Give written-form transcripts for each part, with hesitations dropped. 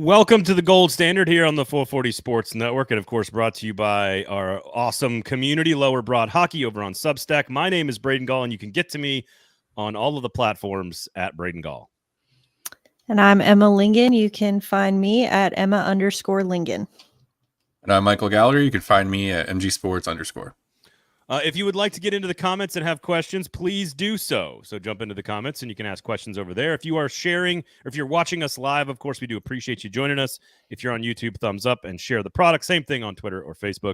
Welcome to the Gold Standard here on the 440 Sports Network, and of course brought to you by our awesome community, Lower Broad Hockey, over on Substack. My name is Braden Gall, and you can get to me on all of the platforms at Braden Gall. And I'm Emma Lingan. You can find me at Emma_Lingan. And I'm Michael Gallagher. You can find me at MGSports_. If you would like to get into the comments and have questions, please do so. So jump into the comments and you can ask questions over there. If you are sharing, or if you're watching us live, of course, we do appreciate you joining us. If you're on YouTube, thumbs up and share the product. Same thing on Twitter or Facebook.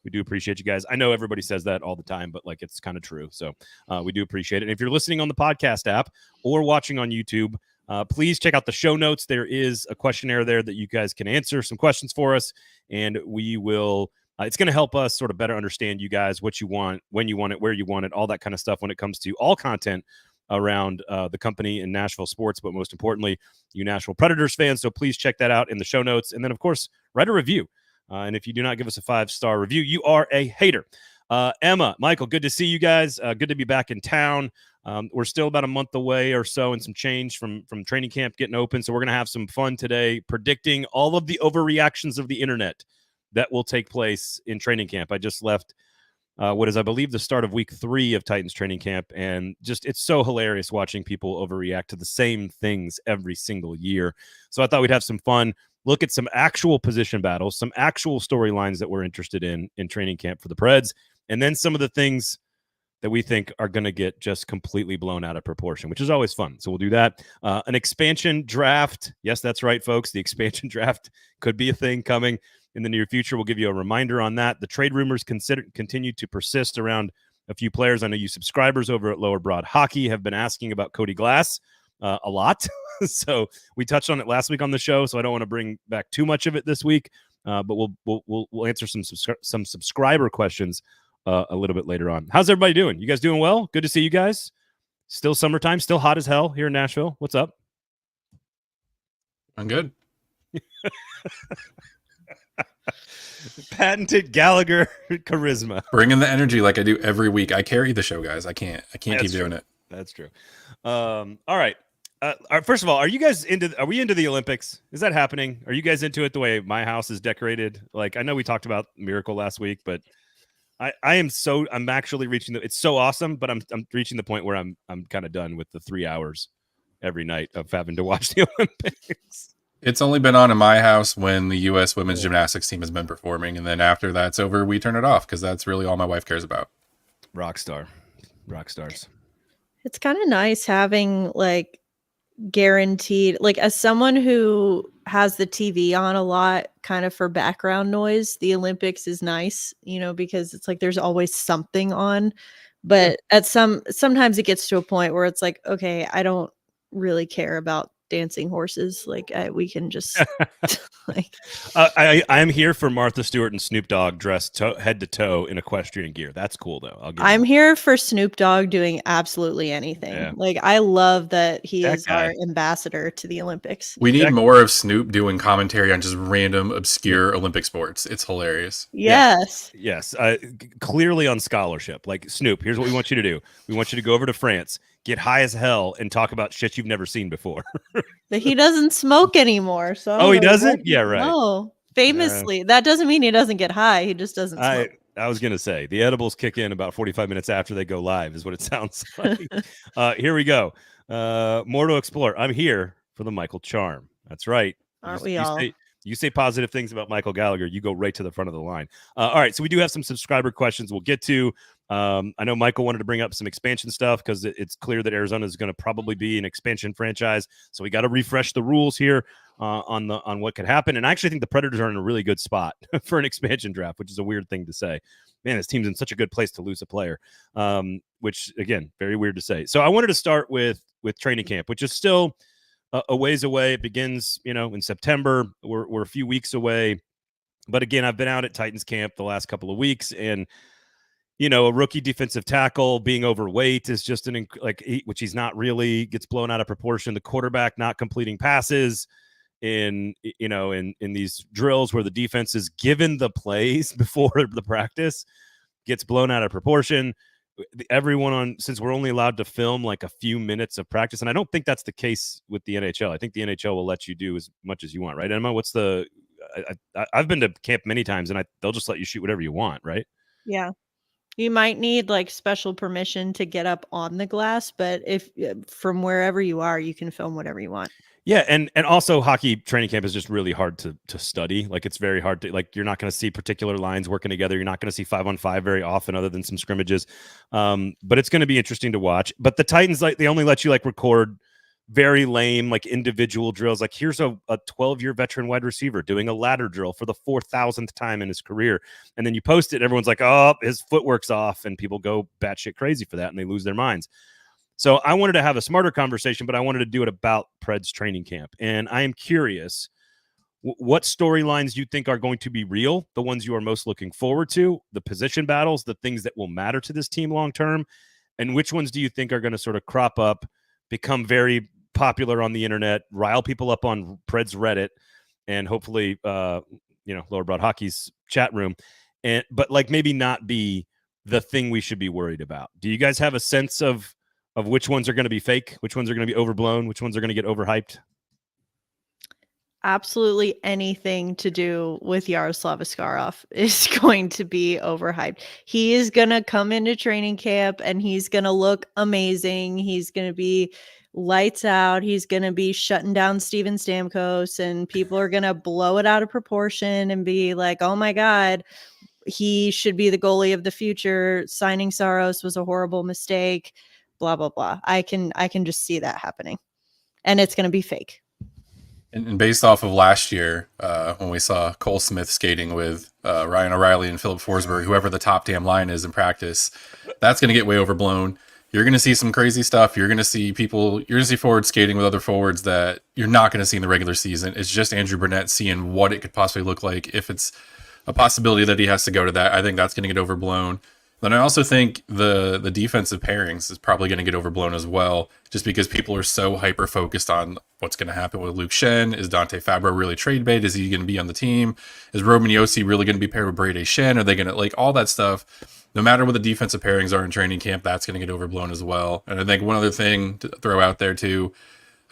We do appreciate you guys. I know everybody says that all the time, but like it's kind of true. So we do appreciate it. And if you're listening on the podcast app or watching on YouTube, please check out the show notes. There is a questionnaire there that you guys can answer some questions for us, and we will. It's going to help us sort of better understand you guys, what you want, when you want it, where you want it, all that kind of stuff when it comes to all content around the company and Nashville sports, but most importantly, you Nashville Predators fans. So please check that out in the show notes. And then, of course, write a review. And if you do not give us a 5-star review, you are a hater. Emma, Michael, good to see you guys. Good to be back in town. We're still about a month away or so and some change from training camp getting open. So we're going to have some fun today predicting all of the overreactions of the internet that will take place in training camp. I just left what is, I believe, the start of week 3 of Titans training camp. And just, it's so hilarious watching people overreact to the same things every single year. So I thought we'd have some fun, look at some actual position battles, some actual storylines that we're interested in training camp for the Preds, and then some of the things that we think are going to get just completely blown out of proportion, which is always fun. So we'll do that. An expansion draft. Yes, that's right, folks. The expansion draft could be a thing coming in the near future. We'll give you a reminder on that. The trade rumors continue to persist around a few players. I know you subscribers over at Lower Broad Hockey have been asking about Cody Glass a lot. So we touched on it last week on the show, so I don't want to bring back too much of it this week. But we'll answer some subscriber questions a little bit later on. How's everybody doing? You guys doing well? Good to see you guys. Still summertime, still hot as hell here in Nashville. What's up? I'm good. Patented Gallagher charisma. Bring in the energy like I do every week. I carry the show, guys. I can't keep doing it. That's true. All right. First of all, are we into the Olympics? Is that happening? Are you guys into it the way my house is decorated? Like, I know we talked about Miracle last week, but I'm actually reaching it's so awesome, but I'm reaching the point where I'm kind of done with the 3 hours every night of having to watch the Olympics. It's only been on in my house when the U.S. women's gymnastics team has been performing, and then after that's over, we turn it off because that's really all my wife cares about. Rock stars. It's kind of nice having like guaranteed, like as someone who has the TV on a lot kind of for background noise, the Olympics is nice, because it's like there's always something on. But sometimes it gets to a point where it's like, okay, I don't really care about dancing horses. Like we can just like I'm here for Martha Stewart and Snoop Dogg dressed head to toe in equestrian gear. That's cool though. I'm here for Snoop Dogg doing absolutely anything. Yeah. Like I love that he is our ambassador to the Olympics. We need more of Snoop doing commentary on just random obscure Olympic sports. It's hilarious. Yes. Yes. Clearly on scholarship. Like, Snoop, here's what we want you to do. We want you to go over to France, get high as hell, and talk about shit you've never seen before. But he doesn't smoke anymore. So he doesn't? Yeah, right. No, famously. That doesn't mean he doesn't get high. He just doesn't smoke. I was going to say, the edibles kick in about 45 minutes after they go live is what it sounds like. Here we go. More to explore. I'm here for the Michael charm. That's right. Aren't we all? You say positive things about Michael Gallagher, you go right to the front of the line. All right, so we do have some subscriber questions we'll get to. I know Michael wanted to bring up some expansion stuff because it's clear that Arizona is going to probably be an expansion franchise. So we got to refresh the rules here on what could happen. And I actually think the Predators are in a really good spot for an expansion draft, which is a weird thing to say. Man, this team's in such a good place to lose a player, which, again, very weird to say. So I wanted to start with training camp, which is still a ways away. It begins, in September. We're a few weeks away. But again, I've been out at Titans camp the last couple of weeks, and a rookie defensive tackle being overweight is just which he's not really, gets blown out of proportion. The quarterback not completing passes in these drills where the defense is given the plays before the practice gets blown out of proportion. everyone on, since we're only allowed to film like a few minutes of practice, and I don't think that's the case with the NHL. I think the NHL will let you do as much as you want, right, Emma? What's the? I've been to camp many times, and they'll just let you shoot whatever you want, right? Yeah. You might need like special permission to get up on the glass, but if from wherever you are, you can film whatever you want. Yeah, and also hockey training camp is just really hard to study. Like it's very hard to, like, you're not going to see particular lines working together. You're not going to see 5-on-5 very often, other than some scrimmages. But it's going to be interesting to watch. But the Titans, like, they only let you like record very lame like individual drills. Like here's a 12-year veteran wide receiver doing a ladder drill for the 4,000th time in his career, and then you post it, and everyone's like, oh, his footwork's off, and people go batshit crazy for that, and they lose their minds. So I wanted to have a smarter conversation, but I wanted to do it about Preds training camp. And I am curious, what storylines you think are going to be real, the ones you are most looking forward to, the position battles, the things that will matter to this team long term, and which ones do you think are going to sort of crop up, become very popular on the internet, rile people up on Preds Reddit, and hopefully, Lower Broad Hockey's chat room, but like maybe not be the thing we should be worried about. Do you guys have a sense of which ones are going to be fake, which ones are going to be overblown, which ones are going to get overhyped? Absolutely anything to do with Yaroslav Askarov is going to be overhyped. He is going to come into training camp and he's going to look amazing. He's going to be lights out. He's going to be shutting down Steven Stamkos, and people are going to blow it out of proportion and be like, oh my God, he should be the goalie of the future. Signing Saros was a horrible mistake. Blah, blah, blah. I can just see that happening, and it's going to be fake. And based off of last year, when we saw Cole Smith skating with Ryan O'Reilly and Philip Forsberg, whoever the top damn line is in practice, that's going to get way overblown. You're going to see some crazy stuff. You're going to see forwards skating with other forwards that you're not going to see in the regular season. It's just Andrew Burnett seeing what it could possibly look like. If it's a possibility that he has to go to that, I think that's going to get overblown. Then I also think the defensive pairings is probably going to get overblown as well, just because people are so hyper focused on what's going to happen with Luke Shen. Is Dante Fabro really trade bait? Is he going to be on the team? Is Roman Yossi really going to be paired with Braden Shen? Are they going to, like, all that stuff? No matter what the defensive pairings are in training camp, that's going to get overblown as well. And I think one other thing to throw out there too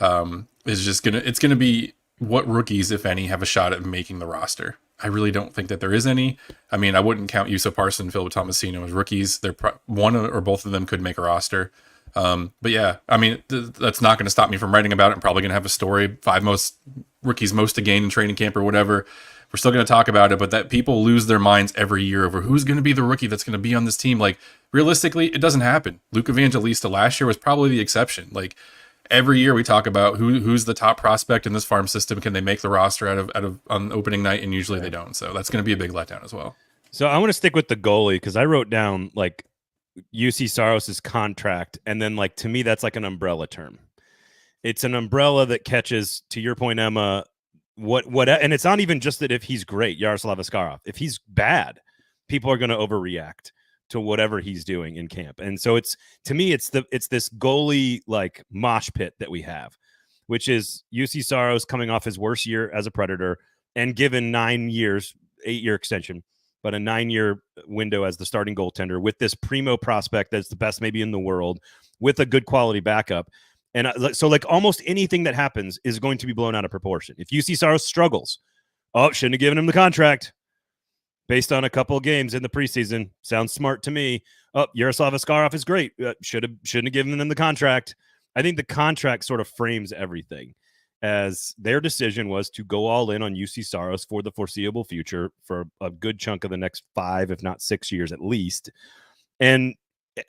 is it's going to be what rookies, if any, have a shot at making the roster. I really don't think that there is any. I mean, I wouldn't count Juuse Saros and Philip Tomasino as rookies. They're one or both of them could make a roster. But yeah, I mean, that's not going to stop me from writing about it. I'm probably going to have a story, 5 most rookies most to gain in training camp or whatever. We're still going to talk about it, but that people lose their minds every year over who's going to be the rookie that's going to be on this team. Like, realistically, it doesn't happen. Luke Evangelista last year was probably the exception. Like, every year we talk about who's the top prospect in this farm system. Can they make the roster out of on opening night? And usually they don't. So that's going to be a big letdown as well. So I want to stick with the goalie, because I wrote down like Juuse Saros' contract, and then like to me that's like an umbrella term. It's an umbrella that catches, to your point, Emma, what and it's not even just that if he's great, Yaroslav Askarov. If he's bad, people are going to overreact to whatever he's doing in camp. And so it's, to me, it's this goalie like mosh pit that we have, which is Juuse Saros coming off his worst year as a Predator and given 9 years, 8-year extension, but a 9-year window as the starting goaltender with this primo prospect that's the best maybe in the world with a good quality backup. And so like almost anything that happens is going to be blown out of proportion. If Juuse Saros struggles, shouldn't have given him the contract. Based on a couple of games in the preseason, sounds smart to me. Yaroslav Askarov is great. Shouldn't have given them the contract. I think the contract sort of frames everything, as their decision was to go all in on Juuse Saros for the foreseeable future for a good chunk of the next 5, if not 6 years at least. And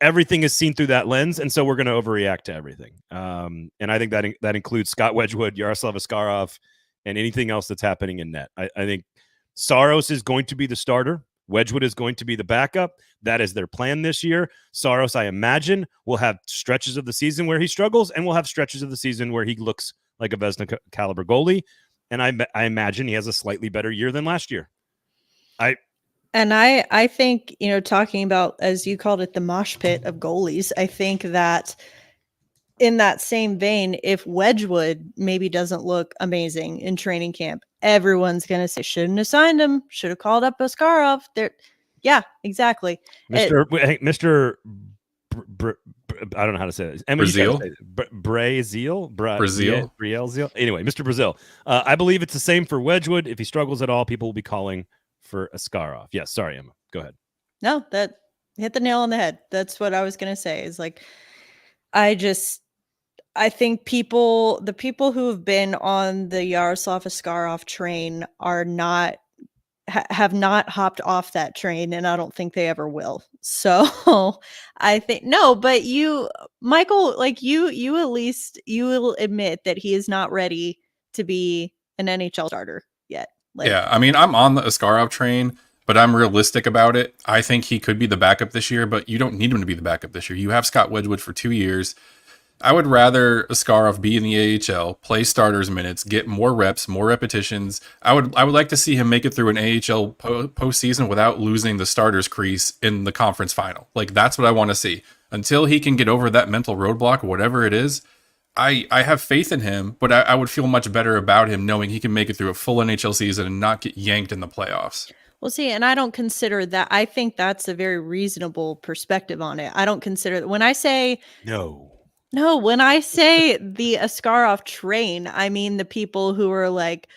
everything is seen through that lens, and so we're going to overreact to everything. And I think that includes Scott Wedgwood, Yaroslav Askarov, and anything else that's happening in net. I think Saros is going to be the starter. Wedgwood is going to be the backup. That is their plan this year. Saros, I imagine, will have stretches of the season where he struggles, and will have stretches of the season where he looks like a Vezina caliber goalie. And I imagine he has a slightly better year than last year. I think, talking about, as you called it, the mosh pit of goalies, I think that in that same vein, if Wedgwood maybe doesn't look amazing in training camp, everyone's going to say, shouldn't have signed him, should have called up Askarov. Yeah, exactly. Mr. I don't know how to say it. Emma, Brazil? Brazil? Brazil? Brazil? Anyway, Mr. Brazil. I believe it's the same for Wedgwood. If he struggles at all, people will be calling for Askarov. Yes, sorry, Emma. Go ahead. No, that hit the nail on the head. That's what I was going to say is like, I think the people who have been on the Yaroslav Askarov train are not, have not hopped off that train, and I don't think they ever will. So I think, no, but you, Michael, like you at least, you will admit that he is not ready to be an NHL starter yet. Like, Yeah, I mean, I'm on the Askarov train, but I'm realistic about it. I think he could be the backup this year, but you don't need him to be the backup this year. You have Scott Wedgwood for 2 years. I would rather Askarov be in the AHL, play starters minutes, get more reps, more repetitions. I would like to see him make it through an AHL postseason without losing the starters crease in the conference final. Like, that's what I want to see. Until he can get over that mental roadblock, whatever it is, I have faith in him, but I would feel much better about him knowing he can make it through a full NHL season and not get yanked in the playoffs. well, see, and I don't consider that. I think that's a very reasonable perspective on it. I don't consider that when I say when I say the Askarov train, I mean the people who are like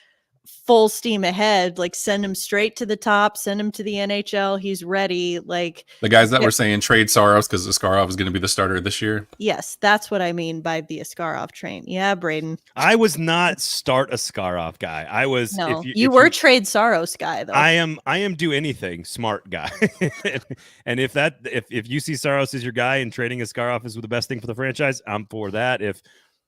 full steam ahead, like send him straight to the top, send him to the NHL. He's ready. Like The guys that were saying trade Saros because Askarov is going to be the starter this year. yes, that's what I mean by the Askarov train. Yeah, Braden. I was not start Askarov guy. I was. No, if you were trade Saros guy though. I am do anything smart guy. And if Juuse Saros is your guy and trading Askarov is the best thing for the franchise, I'm for that.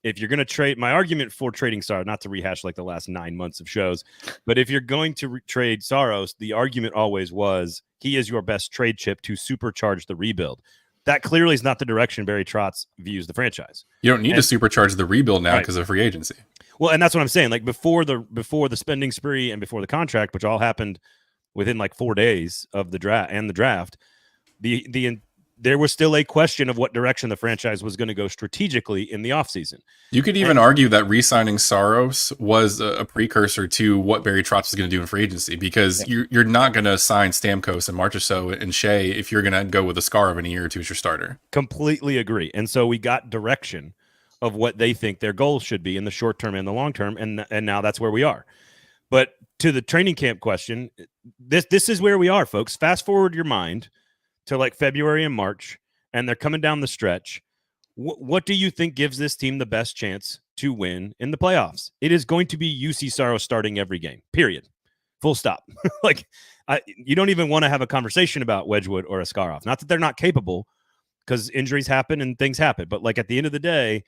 If you're going to trade, my argument for trading Saros, not to rehash like the last 9 months of shows, but if you're going to trade Saros, the argument always was he is your best trade chip to supercharge the rebuild. That clearly is not the direction Barry Trotz views the franchise. You don't need to supercharge the rebuild now because of free agency. Well, and that's what I'm saying. Like before the spending spree and before the contract, which all happened within like 4 days of the draft, there was still a question of what direction the franchise was going to go strategically in the offseason. You could even argue that re-signing Saros was a precursor to what Barry Trotz was going to do in free agency, because you're not going to sign Stamkos and Marchessault and Shea if you're going to go with Askarov in a year or two as your starter. Completely agree. And so we got direction of what they think their goals should be in the short term and the long term, and now that's where we are. But to the training camp question, this is where we are, folks. Fast forward your mind to like February and March, and they're coming down the stretch. What do you think gives this team the best chance to win in the playoffs? It is going to be Juuse Saros starting every game, period. Full stop. You don't even want to have a conversation about Wedgwood or Askarov. Not that they're not capable, because injuries happen and things happen. But like at the end of the day,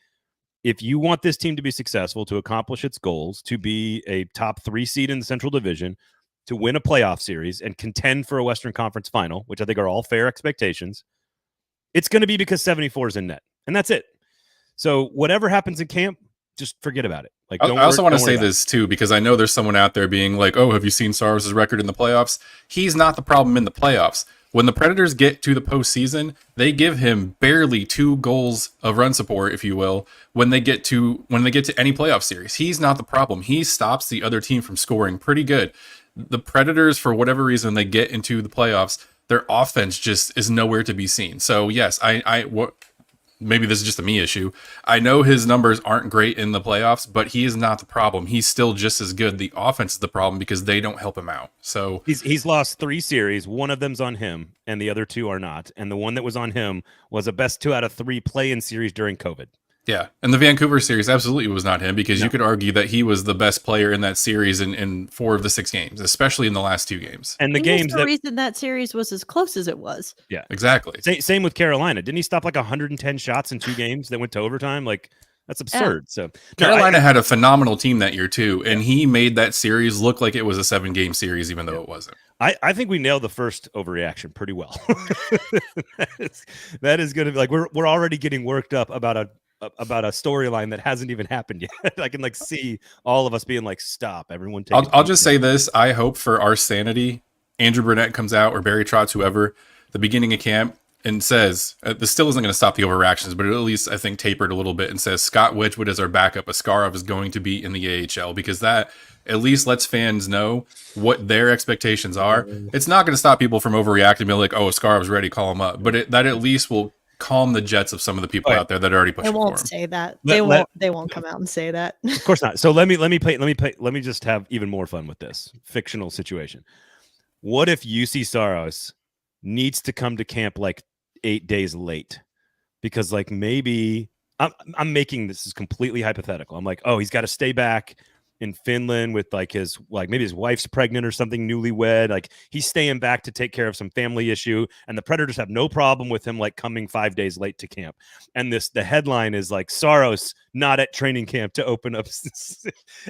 if you want this team to be successful, to accomplish its goals, to be a top 3 seed in the Central Division, to win a playoff series and contend for a Western Conference final, which I think are all fair expectations, it's going to be because 74 is in net. And that's it. So whatever happens in camp, just forget about it. Like, I also want to say this too, because I know there's someone out there being like, oh, have you seen Saros' record in the playoffs? He's not the problem in the playoffs. When the Predators get to the postseason, they give him barely 2 goals of run support, if you will, when they get to any playoff series. He's not the problem. He stops the other team from scoring pretty good. The Predators, for whatever reason, they get into the playoffs, their offense just is nowhere to be seen. So yes, maybe this is just a me issue. I know his numbers aren't great in the playoffs, but he is not the problem. He's still just as good. The offense is the problem because they don't help him out. So he's lost 3 series. One of them's on him, and the other 2 are not. And the one that was on him was a best 2 out of 3 play-in series during COVID. Yeah, and the Vancouver series absolutely was not him, because you could argue that he was the best player in that series in 4 of the 6 games, especially in the last 2 games. And the games the reason that series was as close as it was. Yeah, exactly. Same with Carolina. Didn't he stop like 110 shots in 2 games that went to overtime? Like, that's absurd. So Carolina had a phenomenal team that year too, and he made that series look like it was a 7-game series, even though it wasn't. I think we nailed the first overreaction pretty well. that is going to be like we're already getting worked up about a storyline that hasn't even happened yet. I can like see all of us being like, stop, everyone. I'll just say this. I hope for our sanity, Andrew Burnett comes out, or Barry Trotz, whoever, the beginning of camp, and says, this still isn't going to stop the overreactions, but at least I think tapered a little bit, and says Scott Wedgwood is our backup. Askarov is going to be in the AHL, because that at least lets fans know what their expectations are. It's not going to stop people from overreacting and be like, oh, Askarov's ready, call him up. But that at least will calm the jets of some of the people out there that are already They pushing for won't him. say that. Let- They won't come out and say that. Of course not. So let me just have even more fun with this fictional situation. What if Juuse Saros needs to come to camp like 8 days late? Because like maybe I'm making this is completely hypothetical. I'm like, oh, he's got to stay back in Finland with like maybe his wife's pregnant or something, newlywed. Like he's staying back to take care of some family issue, and the Predators have no problem with him like coming 5 days late to camp. And the headline is like Saros not at training camp to open up,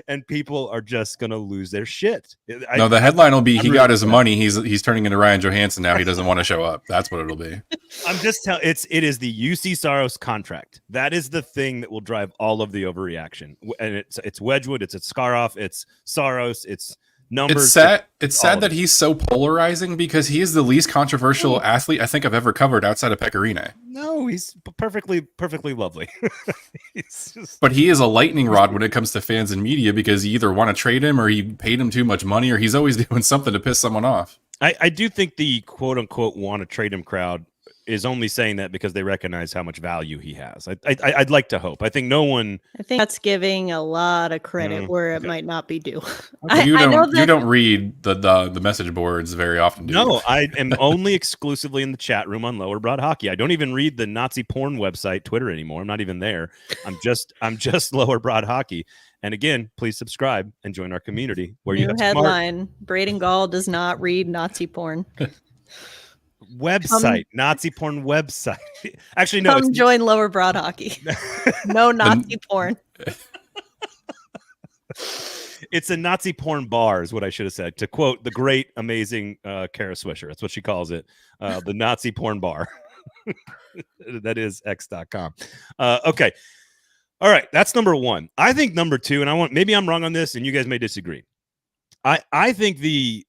and people are just gonna lose their shit. No, the headline will be I'm he really got his glad. money. He's turning into Ryan Johansson now. He doesn't want to show up. That's what it'll be. I'm just telling it is the Juuse Saros contract. That is the thing that will drive all of the overreaction. And it's Wedgwood, it's Skarov, it's Saros, it's numbers. It's sad that he's so polarizing because he is the least controversial athlete I think I've ever covered outside of Pecorine. No, he's perfectly lovely. But he is a lightning rod when it comes to fans and media because you either want to trade him or he paid him too much money or he's always doing something to piss someone off. I do think the quote unquote want to trade him crowd is only saying that because they recognize how much value he has. I'd like to hope. I think that's giving a lot of credit where it might not be due. You don't read the message boards very often, do you? No, I am only exclusively in the chat room on Lower Broad Hockey. I don't even read the Nazi porn website Twitter anymore. I'm not even there. I'm just Lower Broad Hockey. And again, please subscribe and join our community where you have headline: Braden Gall does not read Nazi porn. Website, Nazi porn website. Actually, no. Come join Lower Broad Hockey. No Nazi porn. It's a Nazi porn bar, is what I should have said. To quote the great, amazing Kara Swisher. That's what she calls it. The Nazi porn bar. That is x.com. Okay. All right. That's number one. I think number two, and maybe I'm wrong on this, and you guys may disagree. I think the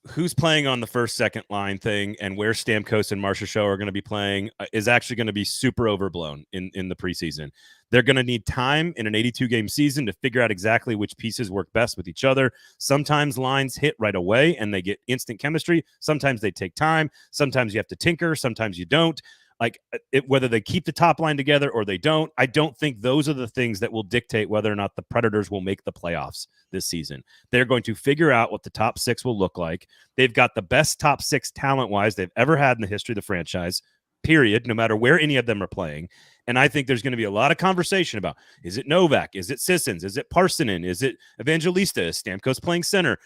who's playing on the first, second line thing and where Stamkos and Marcia Show are going to be playing is actually going to be super overblown in the preseason. They're going to need time in an 82-game season to figure out exactly which pieces work best with each other. Sometimes lines hit right away and they get instant chemistry. Sometimes they take time. Sometimes you have to tinker. Sometimes you don't. Like whether they keep the top line together or they don't, I don't think those are the things that will dictate whether or not the Predators will make the playoffs this season. They're going to figure out what the top six will look like. They've got the best top six talent-wise they've ever had in the history of the franchise, period, no matter where any of them are playing. And I think there's going to be a lot of conversation about, is it Novak? Is it Sissons? Is it Parsonen? Is it Evangelista? Is Stamkos playing center?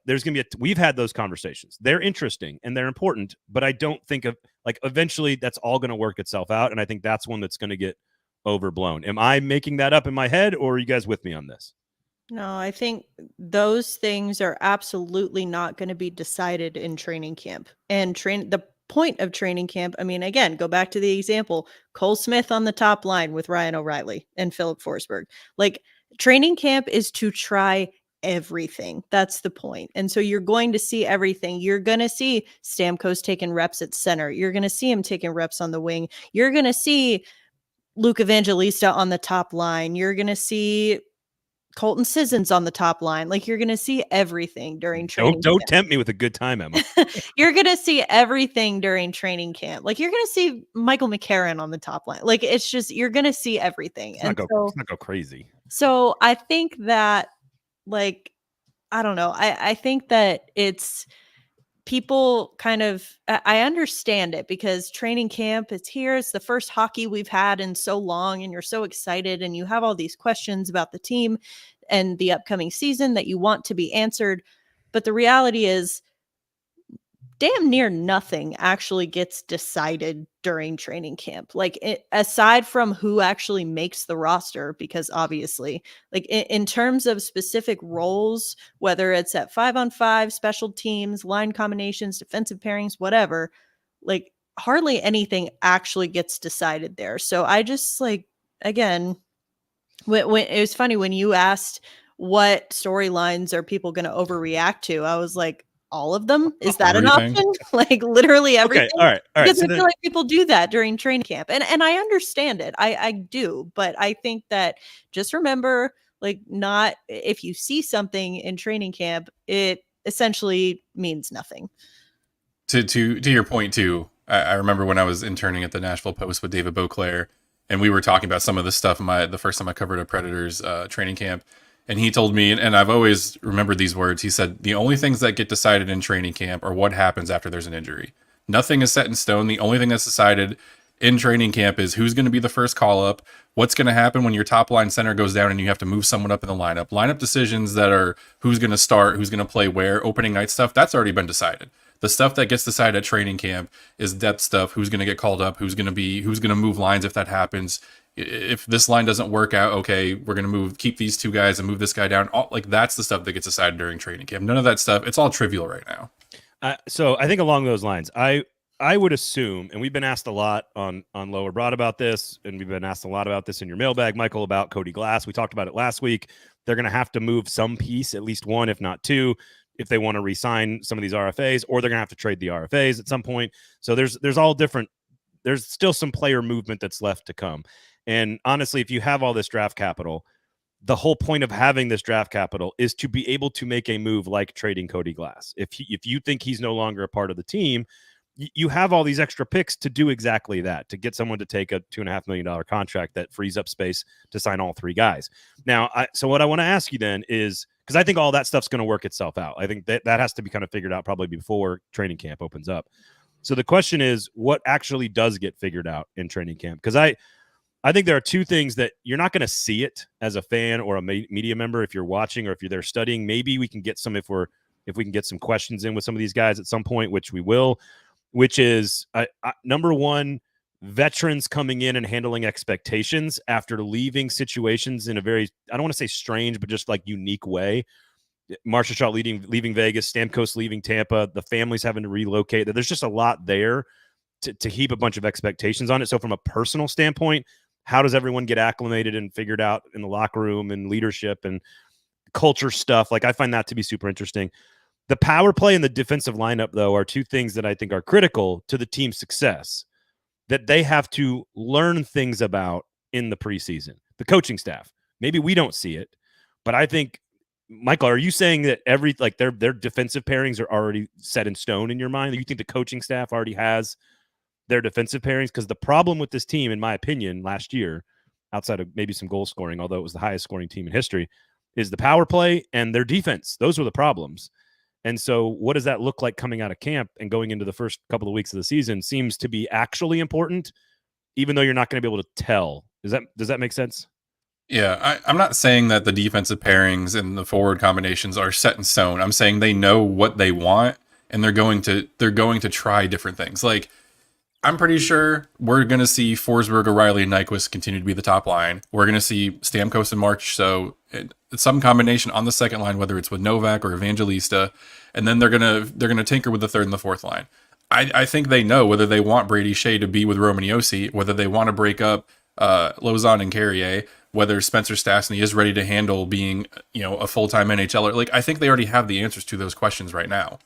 There's going to be we've had those conversations. They're interesting and they're important, but I don't think eventually that's all going to work itself out. And I think that's one that's going to get overblown. Am I making that up in my head or are you guys with me on this? No, I think those things are absolutely not going to be decided in training camp. And the point of training camp, I mean, again, go back to the example, Cole Smith on the top line with Ryan O'Reilly and Philip Forsberg. Like training camp is to try everything. That's the point. And so you're going to see everything. You're going to see Stamkos taking reps at center. You're going to see him taking reps on the wing. You're going to see Luke Evangelista on the top line. You're going to see Colton Sissons on the top line. Like you're going to see everything during training. Don't tempt me with a good time, Emma. You're going to see everything during training camp. Like you're going to see Michael McCarron on the top line. Like it's just, you're going to see everything. Let's not go crazy. So I think that like, I don't know. I think that it's people kind of, I understand it because training camp is here. It's the first hockey we've had in so long and you're so excited and you have all these questions about the team and the upcoming season that you want to be answered. But the reality is damn near nothing actually gets decided during training camp. Like aside from who actually makes the roster, because obviously like in terms of specific roles, whether it's at 5-on-5, special teams, line combinations, defensive pairings, whatever, like hardly anything actually gets decided there. So I just like, again, when it was funny when you asked what storylines are people going to overreact to, I was like, all of them? Is that everything? An option? Like literally everything? Okay, all right. Because so I feel like people do that during training camp. And I understand it. I do. But I think that just remember, like not if you see something in training camp, it essentially means nothing. To your point too, I remember when I was interning at the Nashville Post with David Beauclair, and we were talking about some of this stuff the first time I covered a Predators training camp. And he told me, and I've always remembered these words, he said, the only things that get decided in training camp are what happens after there's an injury. Nothing is set in stone. The only thing that's decided in training camp is who's going to be the first call up, what's going to happen when your top line center goes down and you have to move someone up in the lineup. Lineup decisions that are who's going to start, who's going to play where, opening night stuff, that's already been decided. The stuff that gets decided at training camp is depth stuff, who's going to get called up, who's going to move lines if that happens. If this line doesn't work out, okay, we're going to keep these two guys and move this guy down. That's the stuff that gets decided during training camp. None of that stuff, it's all trivial right now. So I think along those lines, I would assume, and we've been asked a lot on Lower Broad about this, and we've been asked a lot about this in your mailbag, Michael, about Cody Glass. We talked about it last week. They're going to have to move some piece, at least one, if not two, if they want to re-sign some of these RFAs, or they're going to have to trade the RFAs at some point. So there's all different. There's still some player movement that's left to come. And honestly, if you have all this draft capital, the whole point of having this draft capital is to be able to make a move like trading Cody Glass. If you think he's no longer a part of the team, you have all these extra picks to do exactly that, to get someone to take a $2.5 million contract that frees up space to sign all three guys. Now, so what I want to ask you then is, because I think all that stuff's going to work itself out. I think that has to be kind of figured out probably before training camp opens up. So the question is, what actually does get figured out in training camp? Because I think there are two things that you're not going to see it as a fan or a media member if you're watching or if you're there studying. Maybe we can get some if we can get some questions in with some of these guys at some point, which we will. Which is number one, veterans coming in and handling expectations after leaving situations in a very, I don't want to say strange, but just like unique way. Marcia Shaw leaving Vegas, Stamkos leaving Tampa, the families having to relocate. There's just a lot there to heap a bunch of expectations on it. So from a personal standpoint, how does everyone get acclimated and figured out in the locker room and leadership and culture stuff? Like, I find that to be super interesting. The power play and the defensive lineup, though, are two things that I think are critical to the team's success that they have to learn things about in the preseason. The coaching staff, maybe we don't see it, but I think, Michael, are you saying that their defensive pairings are already set in stone in your mind? You think the coaching staff already has their defensive pairings? Because the problem with this team, in my opinion, last year, outside of maybe some goal scoring, although it was the highest scoring team in history, is the power play and their defense. Those were the problems. And so what does that look like coming out of camp and going into the first couple of weeks of the season seems to be actually important, even though you're not going to be able to tell. Does that make sense? Yeah, I'm not saying that the defensive pairings and the forward combinations are set in stone. I'm saying they know what they want and they're going to try different things. Like, I'm pretty sure we're going to see Forsberg, O'Reilly, and Nyquist continue to be the top line. We're going to see Stamkos and March, so some combination on the second line, whether it's with Novak or Evangelista, and then they're gonna tinker with the third and the fourth line. I think they know whether they want Brady Shea to be with Roman Josi, whether they want to break up Lauzon and Carrier, whether Spencer Stastny is ready to handle being a full-time NHLer. Like, I think they already have the answers to those questions right now.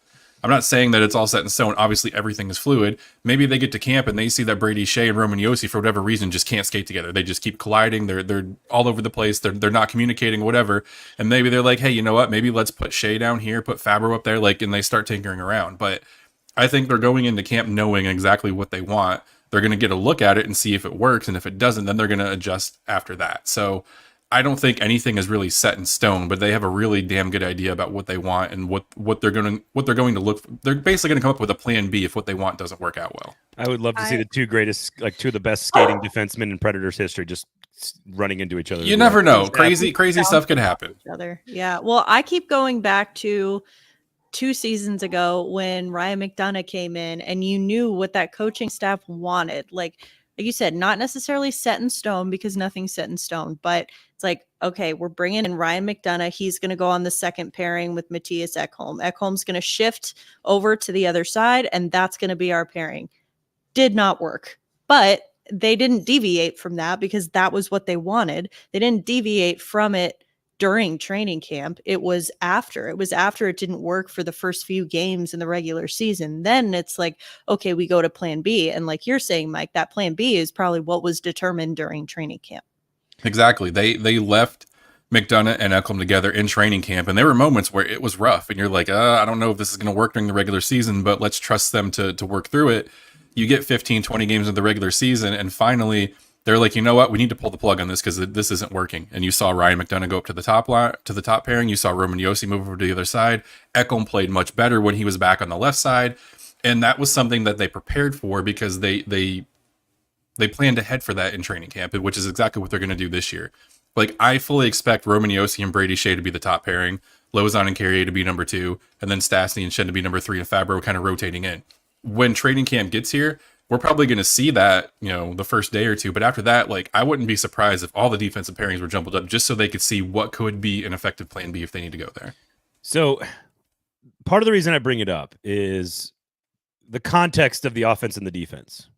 I'm not saying that it's all set in stone. Obviously, everything is fluid. Maybe they get to camp and they see that Brady Shea and Roman Josi, for whatever reason, just can't skate together. They just keep colliding. They're all over the place. They're not communicating, whatever. And maybe they're like, hey, you know what? Maybe let's put Shea down here, put Fabro up there, and they start tinkering around. But I think they're going into camp knowing exactly what they want. They're going to get a look at it and see if it works. And if it doesn't, then they're going to adjust after that. So I don't think anything is really set in stone, but they have a really damn good idea about what they want and what they're going to look for. They're basically going to come up with a plan B if what they want doesn't work out well. I would love to see the two of the best skating defensemen in Predators history just running into each other. You never know. Crazy stuff could happen. Yeah. Well, I keep going back to 2 seasons ago when Ryan McDonough came in and you knew what that coaching staff wanted. Like you said, not necessarily set in stone because nothing's set in stone, but it's like, okay, we're bringing in Ryan McDonough. He's going to go on the second pairing with Matthias Ekholm. Ekholm's going to shift over to the other side, and that's going to be our pairing. Did not work, but they didn't deviate from that because that was what they wanted. They didn't deviate from it during training camp. It was after it didn't work for the first few games in the regular season. Then it's like, okay, we go to plan B. And like you're saying, Mike, that plan B is probably what was determined during training camp. Exactly. They left McDonough and Ekholm together in training camp, and there were moments where it was rough and you're like, I don't know if this is going to work during the regular season, but let's trust them to work through it. You get 15, 20 games in the regular season, and finally they're like, you know what, we need to pull the plug on this because this isn't working. And you saw Ryan McDonough go up to the top pairing. You saw Roman Yossi move over to the other side. Ekholm played much better when he was back on the left side, and that was something that they prepared for because they planned ahead for that in training camp, which is exactly what they're going to do this year. Like, I fully expect Roman Yossi and Brady Shea to be the top pairing, Lozon and Carrier to be number 2, and then Stastny and Shen to be number 3, and Fabro kind of rotating in. When training camp gets here, we're probably going to see that, the first day or two. But after that, like, I wouldn't be surprised if all the defensive pairings were jumbled up just so they could see what could be an effective plan B if they need to go there. So part of the reason I bring it up is the context of the offense and the defense.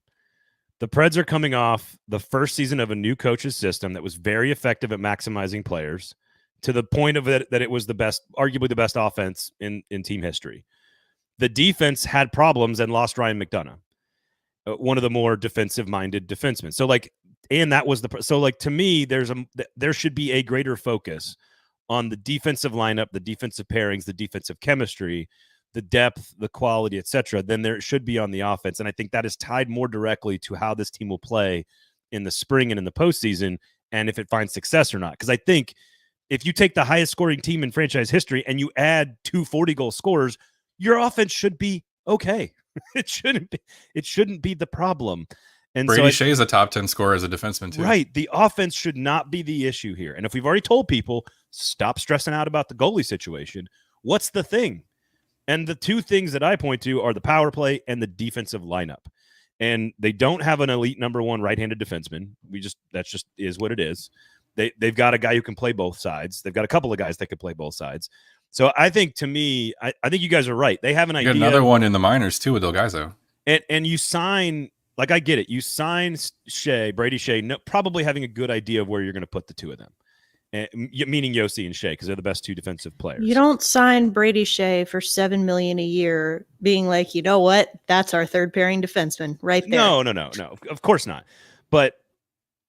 The Preds are coming off the first season of a new coach's system that was very effective at maximizing players to the point of it that it was the best, arguably the best offense in team history. The defense had problems and lost Ryan McDonough, one of the more defensive-minded defensemen. So, to me, there should be a greater focus on the defensive lineup, the defensive pairings, the defensive chemistry, the depth, the quality, etc., than there should be on the offense. And I think that is tied more directly to how this team will play in the spring and in the postseason, and if it finds success or not. Because I think if you take the highest scoring team in franchise history and you add 2 40-goal scorers, your offense should be okay. It shouldn't be the problem. And Brady Shea is a top 10 scorer as a defenseman too. Right. The offense should not be the issue here. And if we've already told people, stop stressing out about the goalie situation, what's the thing? And the 2 things that I point to are the power play and the defensive lineup. And they don't have an elite number 1 right-handed defenseman. That's just is what it is. They've got a guy who can play both sides. They've got a couple of guys that could play both sides. So I think, to me, I think you guys are right. They have an idea. Another one in the minors too with Del Gaizo. And you sign, like, I get it. You sign Brady Shea, probably having a good idea of where you're going to put the 2 of them. Meaning Yossi and Shea, because they're the best 2 defensive players. You don't sign Brady Shea for $7 million a year, being like, you know what, that's our third pairing defenseman right there. No, of course not. But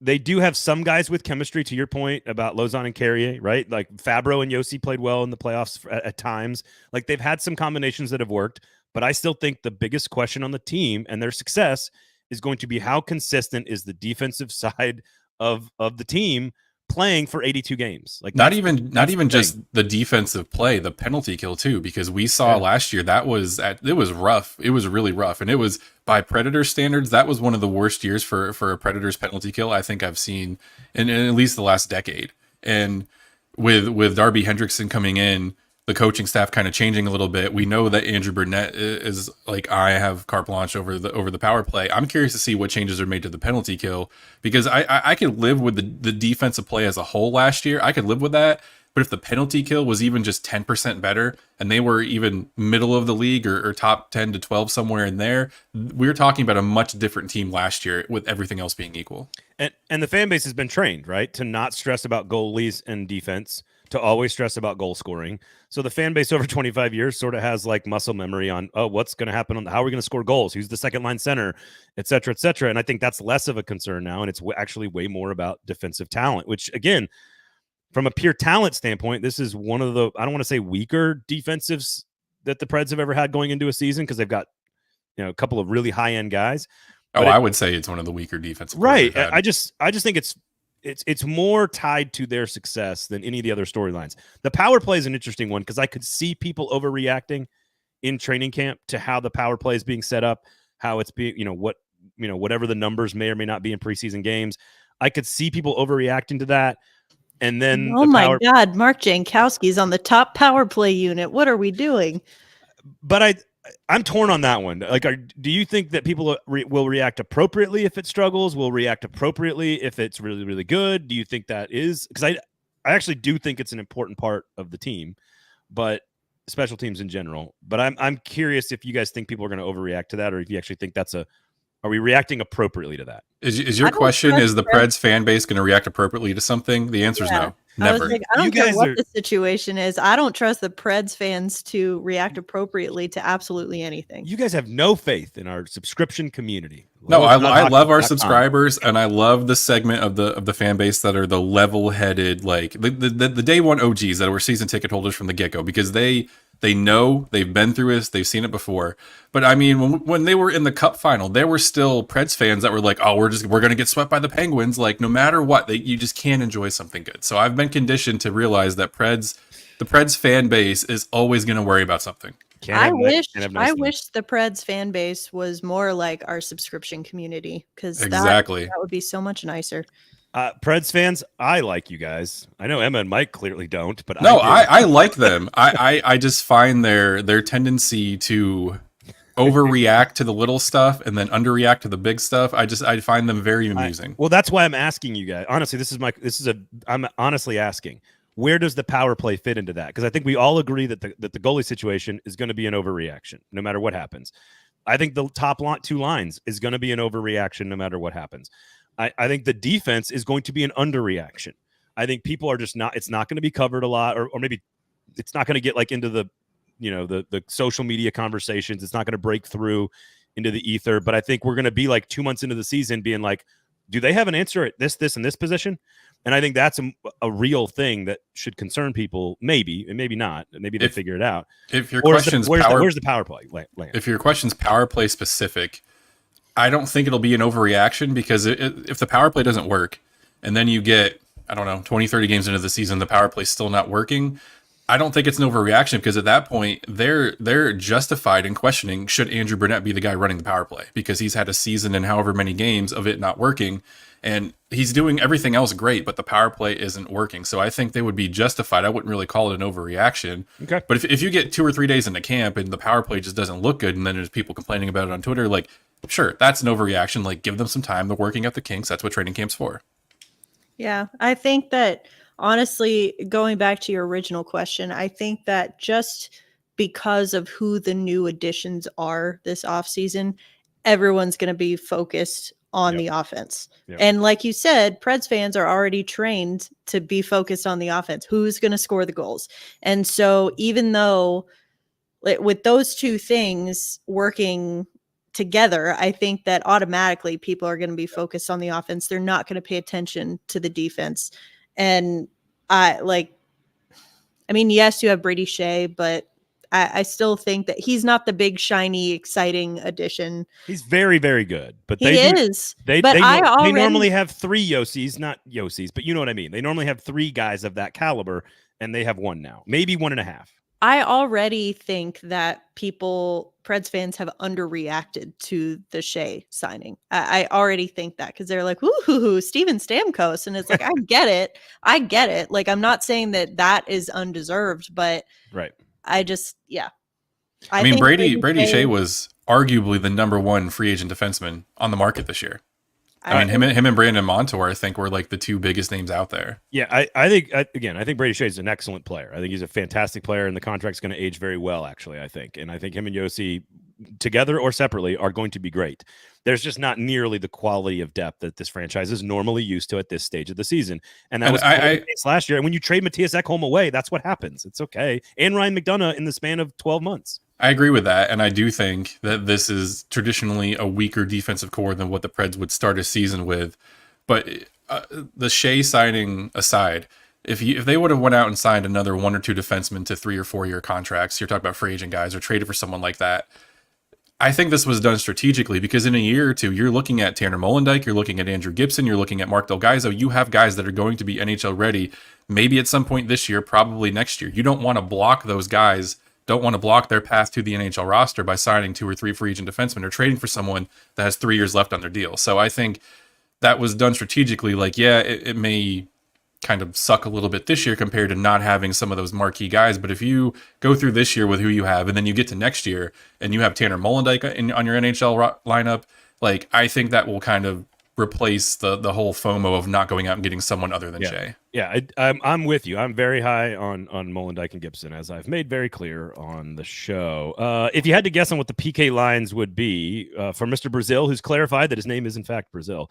they do have some guys with chemistry. To your point about Lozon and Carrier, right? Like Fabro and Yossi played well in the playoffs at times. Like, they've had some combinations that have worked. But I still think the biggest question on the team and their success is going to be how consistent is the defensive side of the team playing for 82 games. Like, not even just the defensive play, the penalty kill too, because we saw last year it was rough. It was really rough, and it was, by Predator standards, that was one of the worst years for a Predator's penalty kill I think I've seen in at least the last decade. And with Darby Hendrickson coming in, the coaching staff kind of changing a little bit, we know that Andrew Burnett is like, I have carte blanche over the power play. I'm curious to see what changes are made to the penalty kill, because I could live with the defensive play as a whole last year. I could live with that. But if the penalty kill was even just 10% better and they were even middle of the league or top 10 to 12 somewhere in there, we were talking about a much different team last year with everything else being equal. And the fan base has been trained, right, to not stress about goalies and defense, to always stress about goal scoring. So the fan base over 25 years sort of has like muscle memory on, what's going to happen, how are we going to score goals? Who's the second line center, et cetera, et cetera. And I think that's less of a concern now. And it's actually way more about defensive talent, which, again, from a pure talent standpoint, this is one of the, I don't want to say weaker defensives that the Preds have ever had going into a season, because they've got, a couple of really high end guys. I would say it's one of the weaker defensive. Right. I just think it's more tied to their success than any of the other storylines. The power play is an interesting one, because I could see people overreacting in training camp to how the power play is being set up, how it's being, whatever the numbers may or may not be in preseason games. I could see people overreacting to that. And then, oh my God, Mark Jankowski's on the top power play unit. What are we doing? But I'm torn on that one. Like, do you think that people will react appropriately if it struggles? Will react appropriately if it's really, really good? Do you think that is? Because I actually do think it's an important part of the team, but special teams in general. But I'm curious if you guys think people are going to overreact to that, or if you actually think are we reacting appropriately to that? Is your question, is the Preds fan base going to react appropriately to something? The answer is no. Never. I don't care what the situation is. I don't trust the Preds fans to react appropriately to absolutely anything. You guys have no faith in our subscription community. No, I love our subscribers, and I love the segment of the fan base that are the level-headed, like the day one OGs that were season ticket holders from the get-go, because they They know, they've been through this, they've seen it before. But I mean, when they were in the Cup final, there were still Preds fans that were like, "Oh, we're going to get swept by the Penguins." Like, no matter what, you just can't enjoy something good. So I've been conditioned to realize that the Preds fan base is always going to worry about something. I wish the Preds fan base was more like our subscription community, because that would be so much nicer. Preds fans, I like you guys. I know Emma and Mike clearly don't, but no, I like them. I just find their tendency to overreact to the little stuff and then underreact to the big stuff. I find them very amusing. Well, that's why I'm asking you guys. Honestly, I'm honestly asking, where does the power play fit into that? Because I think we all agree that the goalie situation is going to be an overreaction no matter what happens. I think the top two lines is going to be an overreaction no matter what happens. I think the defense is going to be an underreaction. I think people are just it's not going to be covered a lot, or maybe it's not going to get like into the social media conversations. It's not going to break through into the ether. But I think we're going to be like 2 months into the season being like, do they have an answer at this, and this position? And I think that's a real thing that should concern people, maybe, and maybe not. Maybe they figure it out. If your question's where's the power play? If your question's power play specific, I don't think it'll be an overreaction, because if the power play doesn't work and then you get, 20, 30 games into the season, the power play's still not working, I don't think it's an overreaction, because at that point they're justified in questioning, should Andrew Brunette be the guy running the power play, because he's had a season and however many games of it not working, and he's doing everything else great, but the power play isn't working. So I think they would be justified. I wouldn't really call it an overreaction. Okay. But if you get 2 or 3 days into camp and the power play just doesn't look good, and then there's people complaining about it on Twitter, like, sure, that's an overreaction. Like, give them some time. They're working out the kinks. That's what training camp's for. Yeah, I think that, honestly, going back to your original question, I think that just because of who the new additions are this offseason, everyone's going to be focused on the offense. Yep. And like you said, Preds fans are already trained to be focused on the offense. Who's going to score the goals? And so even though with those two things working together, I think that automatically people are going to be focused on the offense. They're not going to pay attention to the defense. And yes, you have Brady Shea, but I still think that he's not the big, shiny, exciting addition. He's very, very good, but They normally have 3 Yosis, not Yosis, but you know what I mean. They normally have 3 guys of that caliber, and they have 1 now, maybe 1.5. I already think that Preds fans have underreacted to the Shea signing. I already think that, because they're like, ooh, Steven Stamkos. And it's like, I get it. Like, I'm not saying that is undeserved, but right. I just, yeah. I mean, Brady Shea was arguably the number 1 free agent defenseman on the market this year. I mean, him and Brandon Montour, I think, were like the 2 biggest names out there. Yeah, I think Brady Shea is an excellent player. I think he's a fantastic player, and the contract's going to age very well, actually, I think. And I think him and Josi, together or separately, are going to be great. There's just not nearly the quality of depth that this franchise is normally used to at this stage of the season. And that was the case last year. And when you trade Matthias Ekholm away, that's what happens. It's okay. And Ryan McDonough in the span of 12 months. I agree with that, and I do think that this is traditionally a weaker defensive core than what the Preds would start a season with. But the Shea signing aside, if they would have went out and signed another 1 or 2 defensemen to 3 or 4 year contracts, you're talking about free agent guys, or traded for someone like that, I think this was done strategically, because in a year or 2, you're looking at Tanner Molendyk, you're looking at Andrew Gibson, you're looking at Mark Del Gaizo. You have guys that are going to be NHL ready, maybe at some point this year, probably next year. You don't want to block those guys. Don't want to block their path to the NHL roster by signing 2 or 3 free agent defensemen, or trading for someone that has 3 years left on their deal. So I think that was done strategically. Like, yeah, it may kind of suck a little bit this year compared to not having some of those marquee guys. But if you go through this year with who you have, and then you get to next year and you have Tanner Molendyk on your NHL lineup, like, I think that will kind of replace the whole FOMO of not going out and getting someone other than Shea. Yeah, I'm with you. I'm very high on Molendyk and Gibson, as I've made very clear on the show. If you had to guess on what the PK lines would be, for Mr. Brazil, who's clarified that his name is in fact Brazil,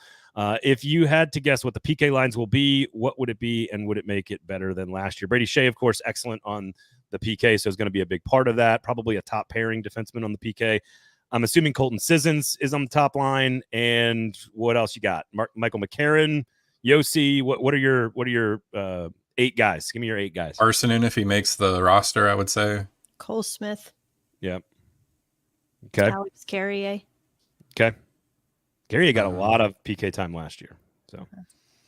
if you had to guess what the PK lines will be, what would it be, and would it make it better than last year? Brady Shea, of course, excellent on the PK, so is going to be a big part of that. Probably a top pairing defenseman on the PK. I'm assuming Colton Sissons is on the top line, and what else you got? Michael McCarron, Josi. What are your 8 guys? Give me your 8 guys. Arsenin, if he makes the roster, I would say. Cole Smith, Yep. Okay. Alex Carrier. Okay. Carrier got a lot of PK time last year. So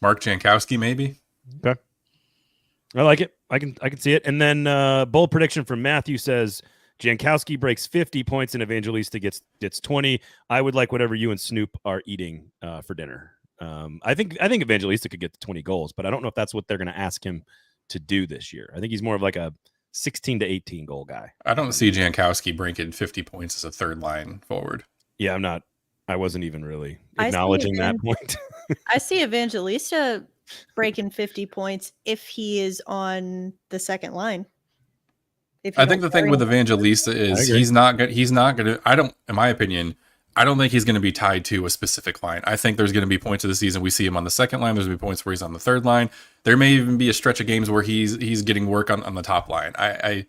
Mark Jankowski, maybe. okay. I like it. I can see it. And then bold prediction from Matthew says Jankowski breaks 50 points and Evangelista gets 20. I would like whatever you and Snoop are eating for dinner. I think Evangelista could get to 20 goals, but I don't know if that's what they're going to ask him to do this year. I think he's more of like a 16 to 18 goal guy. I don't see Jankowski breaking 50 points as a third line forward. Yeah, I wasn't even really acknowledging that point. I see Evangelista breaking 50 points if he is on the second line. I think the thing with Evangelista is he's not going to, in my opinion, I don't think he's going to be tied to a specific line. I think there's going to be points of the season we see him on the second line. There's going to be points where he's on the third line. There may even be a stretch of games where he's getting work on the top line. I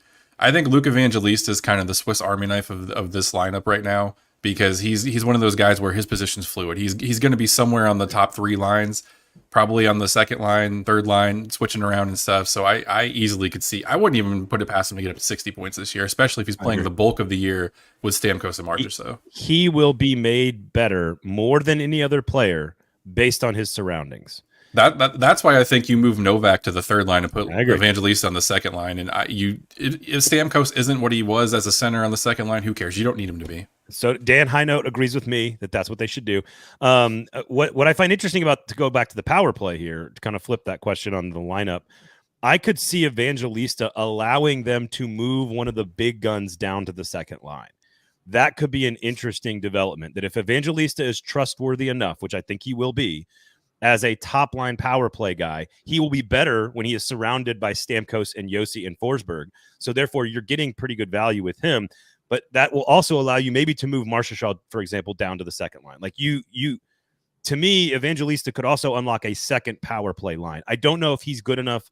think Luke Evangelista is kind of the Swiss Army knife of this lineup right now, because he's one of those guys where his position's fluid. He's going to be somewhere on the top three lines, probably on the second line, third line, switching around and stuff. So I easily could see, I wouldn't even put it past him to get up to 60 points this year, especially if he's playing the bulk of the year with Stamkos and Marchessault. He will be made better more than any other player based on his surroundings. That's why I think you move Novak to the third line and put Evangelista on the second line. And if Stamkos isn't what he was as a center on the second line, who cares? You don't need him to be. So Dan Highnote agrees with me that that's what they should do. What I find interesting about, to go back to the power play here, to kind of flip that question on the lineup, I could see Evangelista allowing them to move one of the big guns down to the second line. That could be an interesting development, that if Evangelista is trustworthy enough, which I think he will be, as a top line power play guy, he will be better when he is surrounded by Stamkos and Josi and Forsberg. So therefore you're getting pretty good value with him. But that will also allow you maybe to move Marchessault, for example, down to the second line. Like to me, Evangelista could also unlock a second power play line. I don't know if he's good enough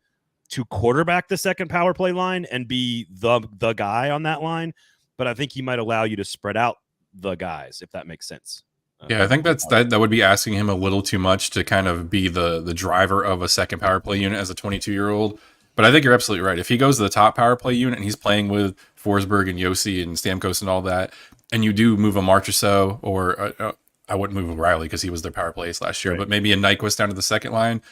to quarterback the second power play line and be the guy on that line, but I think he might allow you to spread out the guys, if that makes sense. Yeah, I think that would be asking him a little too much to kind of be the driver of a second power play unit as a 22-year-old. But I think you're absolutely right. If he goes to the top power play unit and he's playing with Forsberg and Josi and Stamkos and all that, and you do move a Marchessault, or I wouldn't move O'Reilly because he was their power play ace last year, but maybe a Nyquist down to the second line,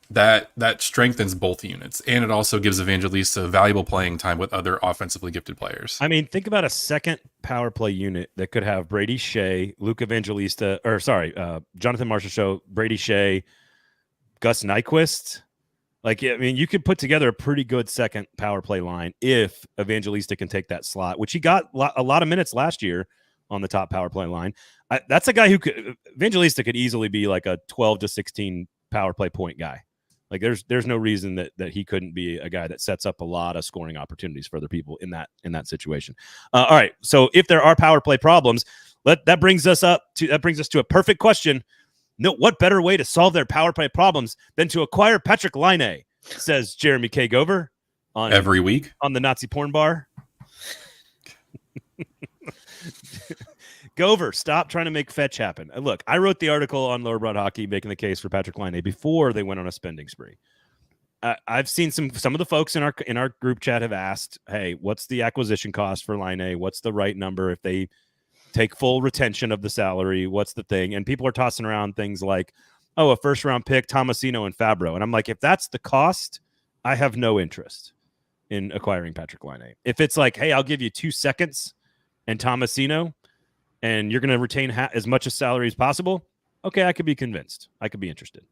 that strengthens both units. And it also gives Evangelista valuable playing time with other offensively gifted players. I mean, think about a second power play unit that could have Brady Shea, Jonathan Marchessault, Brady Shea, Gus Nyquist. Like, I mean, you could put together a pretty good second power play line if Evangelista can take that slot, which he got a lot of minutes last year on the top power play line. That's a guy who Evangelista could easily be like a 12 to 16 power play point guy. Like there's no reason that he couldn't be a guy that sets up a lot of scoring opportunities for other people in that situation. All right. So if there are power play problems, that brings us to a perfect question. No, what better way to solve their power play problems than to acquire Patrick Laine, says Jeremy K. Gover every week on the Nazi porn bar. Gover, stop trying to make fetch happen. Look, I wrote the article on Lower Broad Hockey making the case for Patrick Laine before they went on a spending spree. I've seen some of the folks in our group chat have asked, hey, what's the acquisition cost for Laine? What's the right number if they take full retention of the salary? What's the thing? And people are tossing around things like, oh, a first round pick, Tomasino and Fabro. And I'm like, if that's the cost, I have no interest in acquiring Patrick Laine. If it's like, hey, I'll give you 2 seconds and Tomasino, and you're going to retain as much of salary as possible, okay, I could be convinced. I could be interested.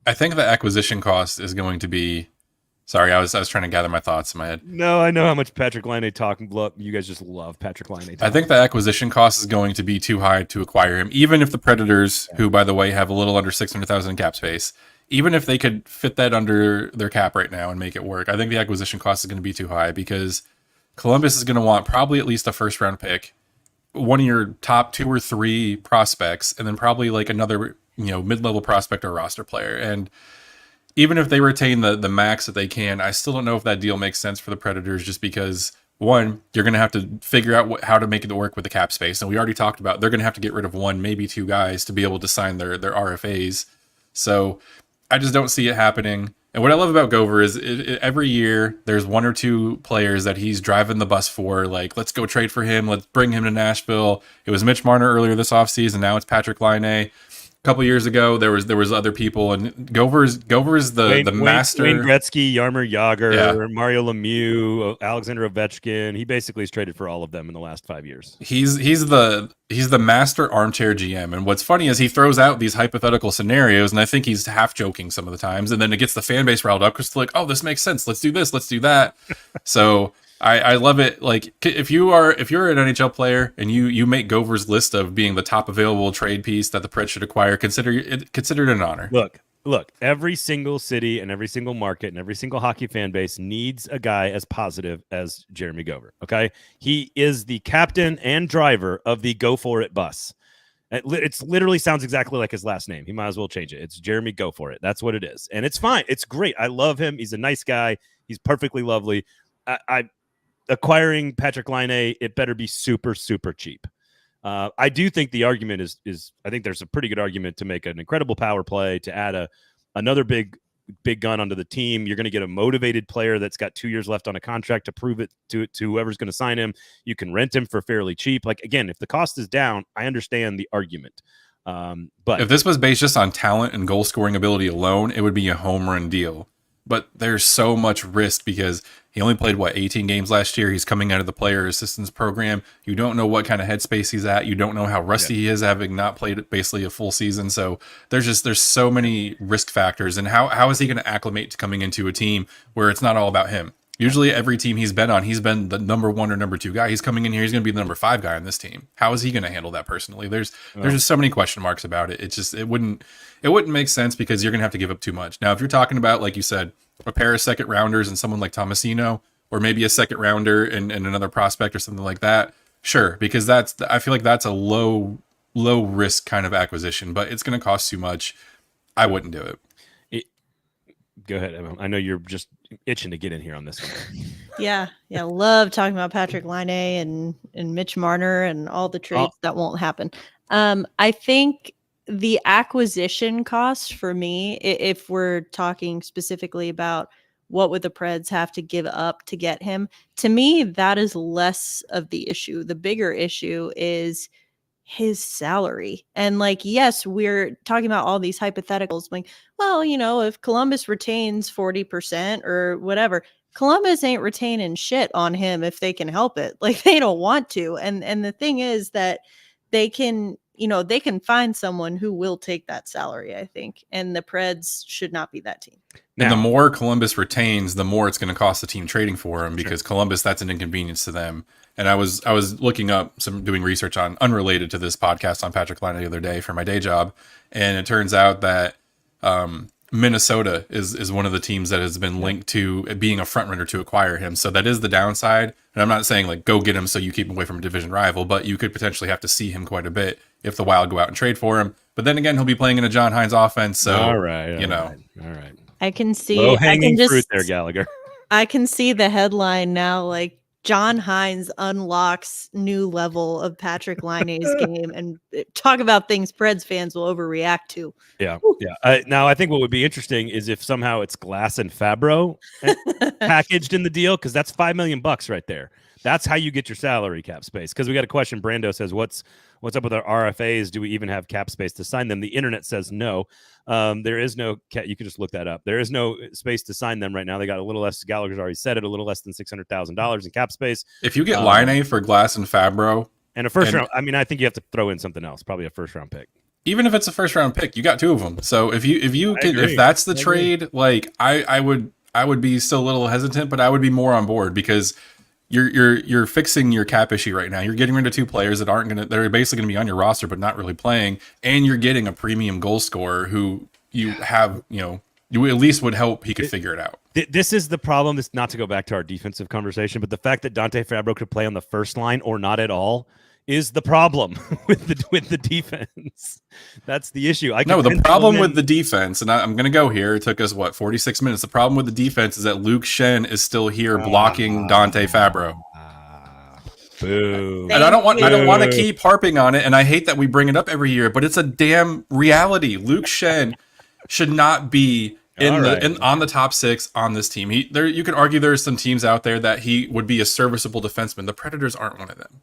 I think the acquisition cost is going to be. Sorry, I was trying to gather my thoughts in my head. No, I know how much Patrick Laine talk. You guys just love Patrick Laine. I think the acquisition cost is going to be too high to acquire him, even if the Predators, who by the way have a little under $600,000 in cap space, even if they could fit that under their cap right now and make it work, I think the acquisition cost is going to be too high because Columbus is going to want probably at least a first round pick, one of your top 2 or 3 prospects, and then probably like another mid-level prospect or roster player. And even if they retain the max that they can, I still don't know if that deal makes sense for the Predators, just because, one, you're going to have to figure out how to make it work with the cap space. And we already talked about they're going to have to get rid of 1, maybe 2 guys to be able to sign their RFAs. So I just don't see it happening. And what I love about Gover is every year there's one or two players that he's driving the bus for. Like, let's go trade for him. Let's bring him to Nashville. It was Mitch Marner earlier this offseason. Now it's Patrick Laine. A couple years ago, there was other people, and Gover's the master. Wayne Gretzky, Jaromir Jagr, Mario Lemieux, Alexander Ovechkin. He basically has traded for all of them in the last 5 years. He's the master armchair GM, and what's funny is he throws out these hypothetical scenarios, and I think he's half joking some of the times, and then it gets the fan base riled up because they're like, oh, this makes sense. Let's do this. Let's do that. So. I love it. Like if you're an NHL player and you make Gover's list of being the top available trade piece that the Preds should acquire, consider it an honor. Look, every single city and every single market and every single hockey fan base needs a guy as positive as Jeremy Gover. Okay, he is the captain and driver of the Go For It bus. It's literally sounds exactly like his last name. He might as well change it. It's Jeremy Go For It. That's what it is, and it's fine. It's great. I love him. He's a nice guy. He's perfectly lovely. I acquiring Patrick Laine, it better be super, super cheap. I do think the argument is I think there's a pretty good argument to make an incredible power play, to add another big gun onto the team. You're going to get a motivated player that's got 2 years left on a contract to prove it to whoever's going to sign him. You can rent him for fairly cheap. Like, again, if the cost is down, I understand the argument. But if this was based just on talent and goal scoring ability alone, it would be a home run deal. But there's so much risk because he only played 18 games last year. He's coming out of the player assistance program. You don't know what kind of headspace he's at. You don't know how rusty he is, having not played basically a full season. So there's so many risk factors. And how is he going to acclimate to coming into a team where it's not all about him? Usually every team he's been on, he's been the number 1 or number 2 guy. He's coming in here, he's going to be the number 5 guy on this team. How is he going to handle that personally? There's just so many question marks about it. It wouldn't make sense because you're going to have to give up too much. Now, if you're talking about, like you said, a pair of second rounders and someone like Tomasino, or maybe a second rounder and another prospect or something like that, sure, because I feel like that's a low risk kind of acquisition, but it's going to cost too much. I wouldn't do it. Go ahead, Emma. I know you're just itching to get in here on this one. Yeah. Love talking about Patrick Laine and Mitch Marner and all the trades that won't happen. I think the acquisition cost for me, if we're talking specifically about what would the Preds have to give up to get him, to me, that is less of the issue. The bigger issue is his salary. And like, yes, we're talking about all these hypotheticals. Like, well, if Columbus retains 40% or whatever, Columbus ain't retaining shit on him if they can help it. Like, they don't want to. And the thing is that they can find someone who will take that salary, I think. And the Preds should not be that team. And the more Columbus retains, the more it's going to cost the team trading for him, because Columbus, that's an inconvenience to them. And I was looking up doing research on unrelated to this podcast on Patrick Laine the other day for my day job. And it turns out that Minnesota is one of the teams that has been linked to being a front runner to acquire him. So that is the downside. And I'm not saying like go get him so you keep him away from a division rival, but you could potentially have to see him quite a bit if the Wild go out and trade for him. But then again, he'll be playing in a John Hines offense. So all right. I can see low-hanging fruit there, Gallagher. I can see the headline now, like John Hines unlocks new level of Patrick Laine's game, and talk about things Preds fans will overreact to. Yeah. Now, I think what would be interesting is if somehow it's Glass and Fabro packaged in the deal, because that's $5 million right there. That's how you get your salary cap space. Because we got a question. Brando says, "What's up with our RFAs? Do we even have cap space to sign them?" The internet says no. There is no. You can just look that up. There is no space to sign them right now. They got a little less. Gallagher's already said it. A little less than $600,000 in cap space. If you get Laine for Glass and Fabro and a first round, I mean, I think you have to throw in something else. Probably a first round pick. Even if it's a first round pick, you got 2 of them. So if that's the trade, like I would be still a little hesitant, but I would be more on board, because you're fixing your cap issue right now. You're getting rid of 2 players they're basically gonna be on your roster but not really playing, and you're getting a premium goal scorer who you have, you at least would hope he could figure it out. This is the problem. This, not to go back to our defensive conversation, but the fact that Dante Fabro could play on the first line or not at all is the problem with the defense. That's the issue. The problem with the defense, and I'm going to go here. It took us 46 minutes. The problem with the defense is that Luke Shen is still here blocking Dante Fabro. Boo. And I don't want to keep harping on it, and I hate that we bring it up every year, but it's a damn reality. Luke Shen should not be On the top 6 on this team. You could argue there's some teams out there that he would be a serviceable defenseman. The Predators aren't one of them.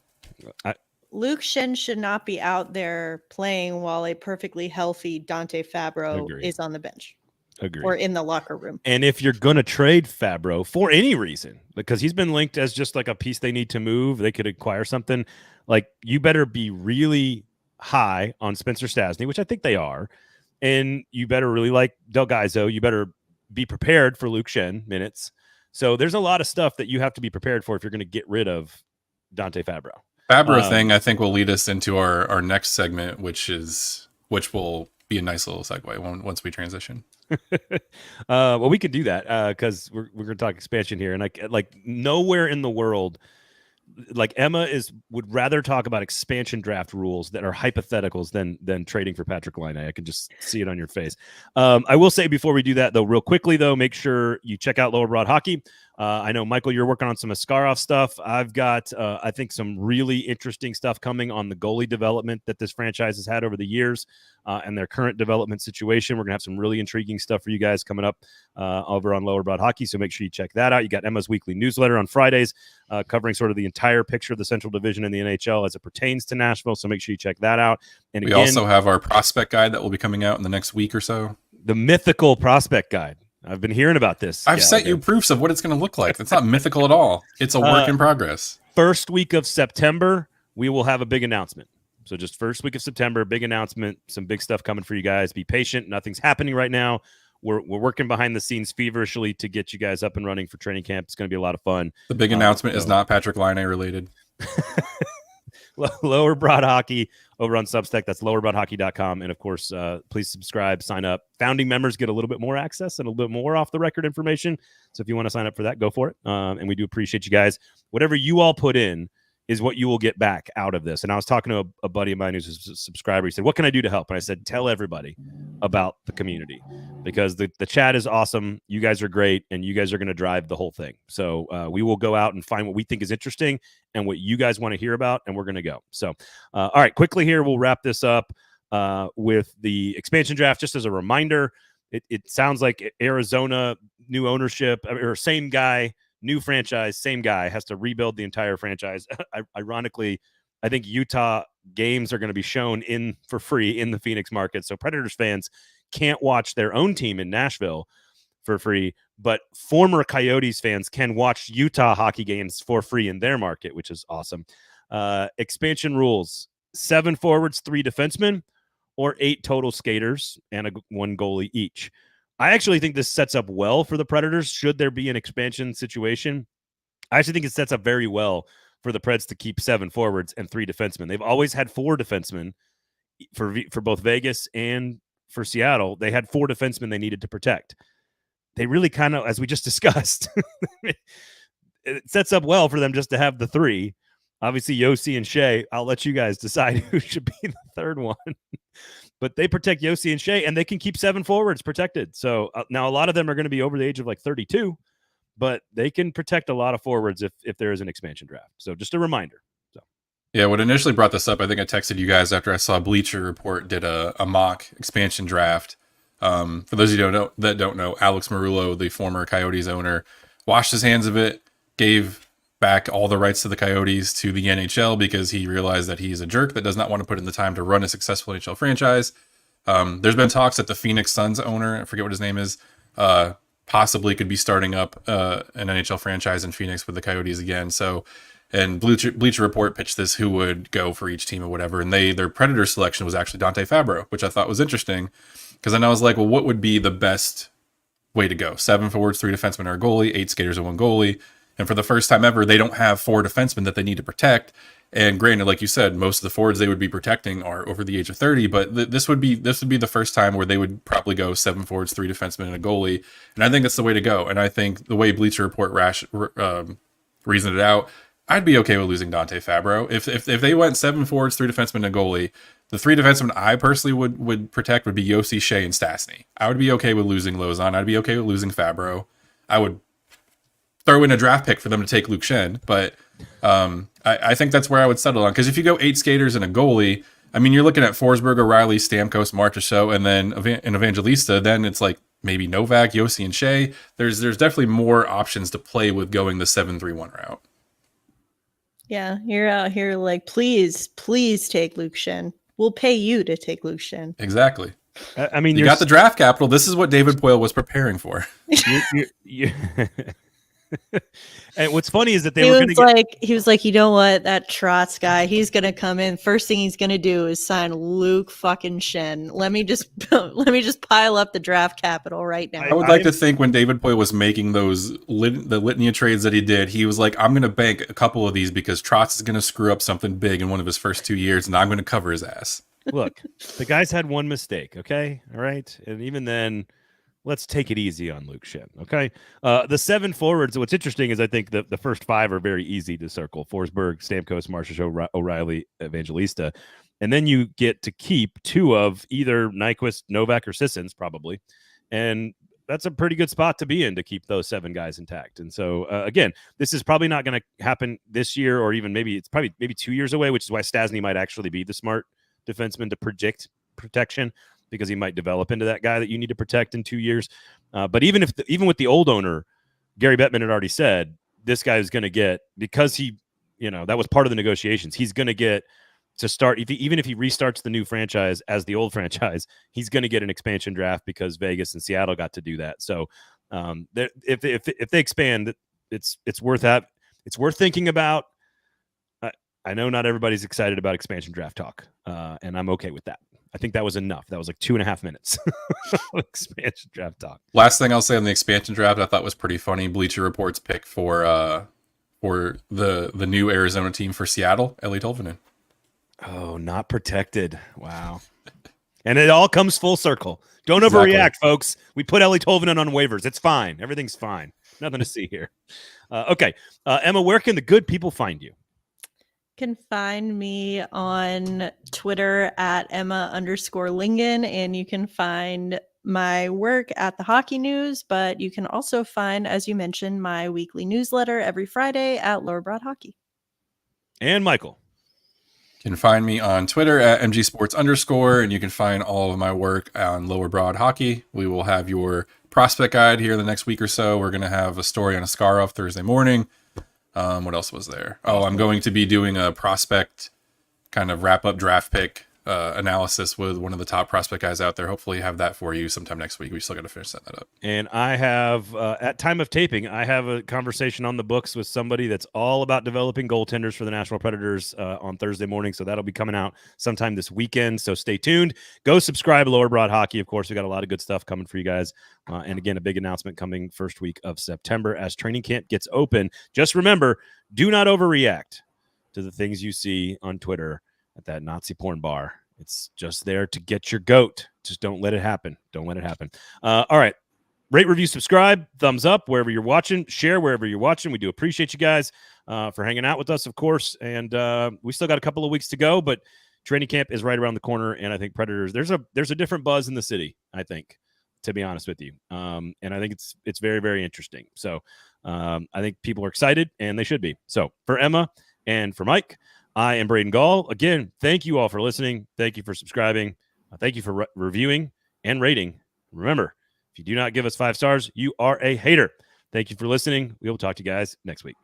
Luke Shen should not be out there playing while a perfectly healthy Dante Fabro is on the bench. Agreed. Or in the locker room. And if you're going to trade Fabro for any reason, because he's been linked as just like a piece they need to move, they could acquire something, like you better be really high on Spencer Stastny, which I think they are. And you better really like Del Gaizo. You better be prepared for Luke Shen minutes. So there's a lot of stuff that you have to be prepared for if you're going to get rid of Dante Fabro. Fabro thing, I think, will lead us into our next segment, which will be a nice little segue once we transition. Well, we could do that because we're going to talk expansion here, and like nowhere in the world, like Emma would rather talk about expansion draft rules that are hypotheticals than trading for Patrick Laine. I can just see it on your face. I will say before we do that, though, real quickly, though, make sure you check out Lower Broad Hockey. I know, Michael, you're working on some Askarov stuff. I've got, I think, some really interesting stuff coming on the goalie development that this franchise has had over the years and their current development situation. We're going to have some really intriguing stuff for you guys coming up over on Lower Broad Hockey, so make sure you check that out. You got Emma's weekly newsletter on Fridays covering sort of the entire picture of the Central Division in the NHL as it pertains to Nashville, so make sure you check that out. And we also have our prospect guide that will be coming out in the next week or so. The mythical prospect guide. I've been hearing about this. I've sent you proofs of what it's going to look like. It's not mythical at all. It's a work in progress. First week of September, we will have a big announcement. So just first week of September, big announcement, some big stuff coming for you guys. Be patient. Nothing's happening right now. We're working behind the scenes feverishly to get you guys up and running for training camp. It's going to be a lot of fun. The big announcement is not Patrick Laine related. Lower Broad Hockey over on Substack. That's lowerbroadhockey.com. And of course, please subscribe, sign up. Founding members get a little bit more access and a little bit more off the record information. So if you want to sign up for that, go for it. And we do appreciate you guys. Whatever you all put in is what you will get back out of this. And I was talking to a buddy of mine who's a subscriber. He said, what can I do to help? And I said, tell everybody about the community, because the chat is awesome. You guys are great, and you guys are going to drive the whole thing. So we will go out and find what we think is interesting and what you guys want to hear about, and we're going to go. So, all right, quickly here, we'll wrap this up with the expansion draft. Just as a reminder, it sounds like Arizona, new ownership, or same guy, new franchise, same guy, has to rebuild the entire franchise. Ironically, I think Utah games are going to be shown for free in the Phoenix market. So Predators fans can't watch their own team in Nashville for free, but former Coyotes fans can watch Utah hockey games for free in their market, which is awesome. Expansion rules: 7 forwards, 3 defensemen, or 8 total skaters and 1 goalie each. I actually think this sets up well for the Predators should there be an expansion situation. I actually think it sets up very well for the Preds to keep 7 forwards and 3 defensemen. They've always had 4 defensemen for both Vegas and for Seattle. They had 4 defensemen they needed to protect. They really kind of, as we just discussed, it sets up well for them just to have the 3. Obviously, Yossi and Shea, I'll let you guys decide who should be the third one. But they protect Yossi and Shea, and they can keep 7 forwards protected. So now a lot of them are going to be over the age of like 32, but they can protect a lot of forwards if there is an expansion draft. So just a reminder. So yeah, what initially brought this up, I think I texted you guys after I saw Bleacher Report did a mock expansion draft. For those of you that don't know, Alex Marullo, the former Coyotes owner, washed his hands of it, gave back all the rights to the Coyotes to the NHL because he realized that he's a jerk that does not want to put in the time to run a successful NHL franchise. There's been talks that the Phoenix Suns owner, I forget what his name is, possibly could be starting up an NHL franchise in Phoenix with the Coyotes again. So, and Bleacher Report pitched this who would go for each team or whatever, and their Predator selection was actually Dante Fabro, which I thought was interesting because then I was like, well, what would be the best way to go? 7 forwards, 3 defensemen, or a goalie, 8 skaters, and 1 goalie. And for the first time ever, they don't have 4 defensemen that they need to protect. And granted, like you said, most of the forwards they would be protecting are over the age of 30. But this would be the first time where they would probably go 7 forwards, 3 defensemen, and a goalie. And I think that's the way to go. And I think the way Bleacher Report reasoned it out, I'd be okay with losing Dante Fabro. If they went 7 forwards, 3 defensemen, and a goalie, the 3 defensemen I personally would protect would be Yossi, Shea, and Stastny. I would be okay with losing Lozon. I'd be okay with losing Fabro. I would throw in a draft pick for them to take Luke Shen, but I think that's where I would settle on. Because if you go 8 skaters and a goalie, I mean, you're looking at Forsberg, O'Reilly, Stamkos, Marchessault, and then an Evangelista. Then it's like maybe Novak, Yossi, and Shea. There's definitely more options to play with going the 7-3-1 route. Yeah, you're out here like, please take Luke Shen. We'll pay you to take Luke Shen. Exactly. I mean, you got the draft capital. This is what David Poyle was preparing for. And what's funny is that he was like, you know what, that Trotz guy, he's gonna come in. First thing he's gonna do is sign Luke fucking Shen. Let me just pile up the draft capital right now. I would like to think when David Poyle was making the litany of trades that he did, he was like, I'm going to bank a couple of these because Trotz is going to screw up something big in one of his first 2 years, and I'm going to cover his ass. Look, the guy's had one mistake, okay? All right? And even then, let's take it easy on Luke Shen, okay? The 7 forwards, what's interesting is I think the first 5 are very easy to circle. Forsberg, Stamkos, Marchessault, O'Reilly, Evangelista. And then you get to keep 2 of either Nyquist, Novak, or Sissons, probably. And that's a pretty good spot to be in to keep those 7 guys intact. And so, again, this is probably not going to happen this year, or even maybe 2 years away, which is why Stasny might actually be the smart defenseman to predict protection, because he might develop into that guy that you need to protect in 2 years. But even with the old owner, Gary Bettman had already said this guy is going to get, because he, that was part of the negotiations. He's going to get to start, even if he restarts the new franchise as the old franchise, he's going to get an expansion draft because Vegas and Seattle got to do that. So if they expand, it's worth thinking about. I know not everybody's excited about expansion draft talk, and I'm okay with that. I think that was enough. That was like 2.5 minutes expansion draft talk. Last thing I'll say on the expansion draft, I thought was pretty funny. Bleacher Report's pick for the new Arizona team for Seattle, Ellie Tolvanen. Oh, not protected. Wow. And it all comes full circle. Don't overreact, folks. We put Ellie Tolvanen on waivers. It's fine. Everything's fine. Nothing to see here. Okay. Emma, where can the good people find you? Can find me on Twitter at Emma_Lingan, and you can find my work at the Hockey News, but you can also find, as you mentioned, my weekly newsletter every Friday at Lower Broad Hockey. And Michael. You can find me on Twitter at MGSports_, and you can find all of my work on Lower Broad Hockey. We will have your prospect guide here in the next week or so. We're going to have a story on Askarov Thursday morning. What else was there? Oh, I'm going to be doing a prospect kind of wrap-up draft pick analysis with one of the top prospect guys out there. Hopefully have that for you sometime next week. We still got to finish setting that up. And I have, at time of taping, I have a conversation on the books with somebody that's all about developing goaltenders for the Nashville Predators on Thursday morning. So that'll be coming out sometime this weekend. So stay tuned. Go subscribe to Lower Broad Hockey. Of course, we got a lot of good stuff coming for you guys. And again, a big announcement coming first week of September as training camp gets open. Just remember, do not overreact to the things you see on Twitter at that Nazi porn bar. It's just there to get your goat. Just don't let it happen. Don't let it happen. All right. Rate, review, subscribe, thumbs up wherever you're watching, share wherever you're watching. We do appreciate you guys for hanging out with us, of course. And we still got a couple of weeks to go, but training camp is right around the corner. And I think Predators, there's a different buzz in the city, I think, to be honest with you. And I think it's very, very interesting. So I think people are excited, and they should be. So for Emma and for Mike, I am Braden Gall. Again, thank you all for listening. Thank you for subscribing. Thank you for reviewing and rating. Remember, if you do not give us 5 stars, you are a hater. Thank you for listening. We will talk to you guys next week.